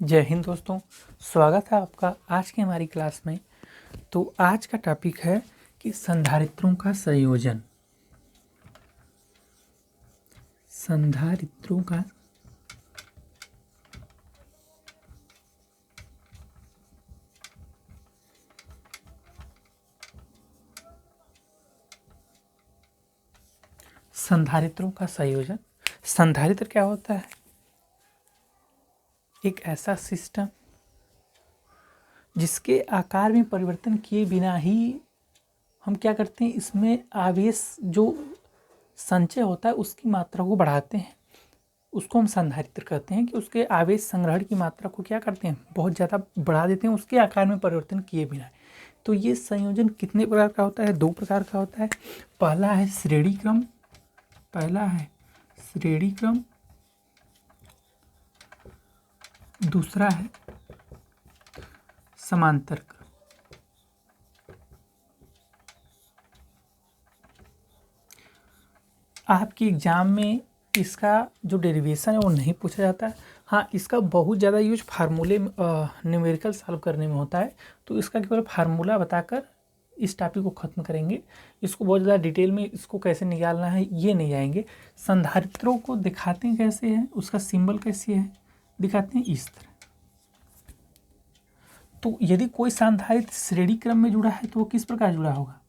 जय हिंद दोस्तों, स्वागत है आपका आज की हमारी क्लास में। तो आज का टॉपिक है कि संधारित्रों का संयोजन। संधारित्रों का संयोजन। संधारित्र क्या होता है? एक ऐसा सिस्टम जिसके आकार में परिवर्तन किए बिना ही हम क्या करते हैं, इसमें आवेश जो संचय होता है उसकी मात्रा को बढ़ाते हैं। उसको हम संधारित्र कहते हैं कि उसके आवेश संग्रहण की मात्रा को क्या करते हैं, बहुत ज़्यादा बढ़ा देते हैं उसके आकार में परिवर्तन किए बिना। तो ये संयोजन कितने प्रकार का होता है? दो प्रकार का होता है। पहला है श्रेणी क्रम, दूसरा है समांतर क्रम। आपके एग्जाम में इसका जो डेरिवेशन है वो नहीं पूछा जाता है। हाँ, इसका बहुत ज़्यादा यूज फार्मूले न्यूमेरिकल सॉल्व करने में होता है। तो इसका केवल फार्मूला बताकर इस टॉपिक को ख़त्म करेंगे। इसको बहुत ज़्यादा डिटेल में इसको कैसे निकालना है ये नहीं जाएंगे। संधारित्रों को दिखाते हैं कैसे है, उसका सिंबल कैसे है, दिखाते हैं इस तरह। तो यदि कोई संधारित्र श्रेणी क्रम में जुड़ा है तो वो किस प्रकार जुड़ा होगा?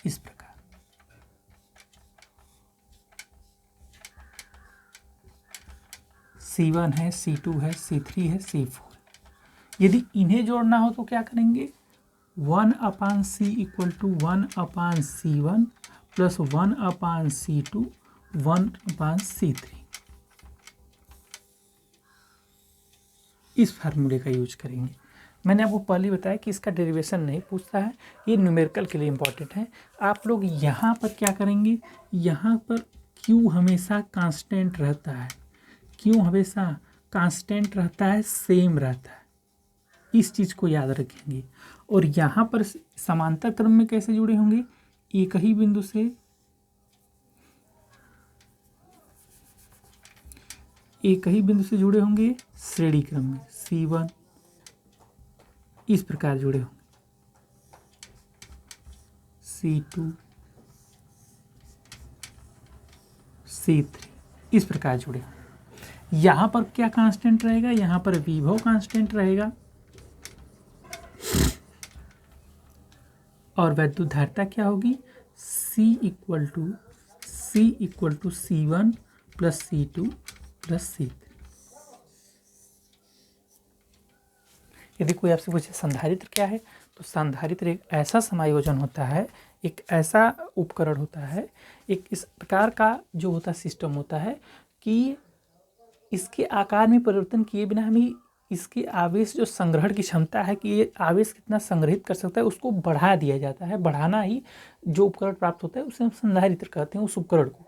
इस प्रकार। C1 है, C2 है, C3 है, C4। यदि इन्हें जोड़ना हो तो क्या करेंगे? 1/C = 1/C1 plus 1/C2 1/C3। इस फार्मूले का यूज करेंगे। मैंने आपको पहले बताया कि इसका डेरिवेशन नहीं पूछता है, ये न्यूमेरिकल के लिए इम्पॉर्टेंट है। आप लोग यहाँ पर क्या करेंगे, यहाँ पर Q हमेशा कांस्टेंट रहता है, Q हमेशा कांस्टेंट रहता है, सेम रहता है। इस चीज़ को याद रखेंगे। और यहाँ पर समांतर क्रम में कैसे जुड़े होंगे? एक ही बिंदु से जुड़े होंगे श्रेणी क्रम में। C1 इस प्रकार जुड़े होंगे, C2 C3 इस प्रकार जुड़े होंगे। यहाँ पर क्या कांस्टेंट रहेगा? यहाँ पर विभव कांस्टेंट रहेगा और वैद्युत धारिता क्या होगी? C = C1 plus C2 plus C3। यदि कोई आपसे पूछे संधारित्र क्या है, तो संधारित्र एक ऐसा समायोजन होता है, एक ऐसा उपकरण होता है, एक इस प्रकार का जो होता सिस्टम होता है कि इसके आकार में परिवर्तन किए बिना हमें इसके आवेश जो संग्रहण की क्षमता है कि ये आवेश कितना संग्रहित कर सकता है उसको बढ़ा दिया जाता है। बढ़ाना ही जो उपकरण प्राप्त होता है उसे हम संधारित्र कहते हैं। उस उपकरण को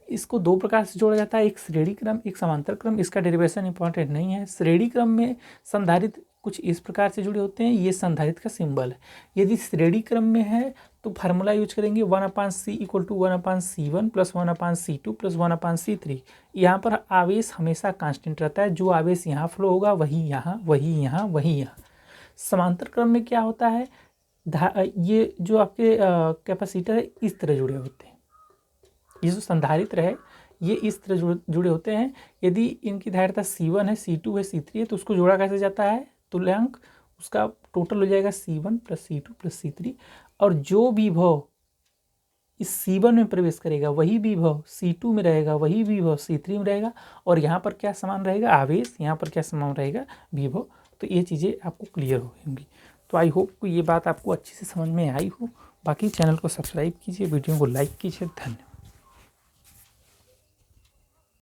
इसको दो प्रकार से जोड़ा जाता है, एक श्रेणी क्रम, एक समांतर क्रम। इसका डेरिवेशन इंपॉर्टेंट नहीं है। श्रेणी क्रम में संधारित्र कुछ इस प्रकार से जुड़े होते हैं, ये संधारित्र का सिंबल है। यदि श्रेणी क्रम में है तो फार्मूला यूज करेंगे 1/C = 1/C1 plus 1/C2 plus 1/C3। यहाँ पर आवेश हमेशा कांस्टेंट रहता है, जो आवेश यहाँ फ्लो होगा वही यहाँ, वही यहाँ, वही यहाँ। समांतर क्रम में क्या होता है, ये जो आपके कैपेसिटर है इस तरह जुड़े होते हैं। ये जो संधारित्र है ये इस तरह जुड़े होते हैं। यदि इनकी धारिता C1 है, C2 है, C3 है तो उसको जोड़ा कैसे जाता है? तुल्यांक उसका टोटल हो जाएगा C1 plus C2 plus C3। और जो विभव इस C1 में प्रवेश करेगा वही विभव C2 में रहेगा, वही विभव C3 में रहेगा। और यहाँ पर क्या समान रहेगा? आवेश। यहाँ पर क्या समान रहेगा? विभव। तो ये चीज़ें आपको क्लियर होंगी। तो आई होप ये बात आपको अच्छे से समझ में आई हो। बाकी चैनल को सब्सक्राइब कीजिए, वीडियो को लाइक कीजिए। धन्यवाद।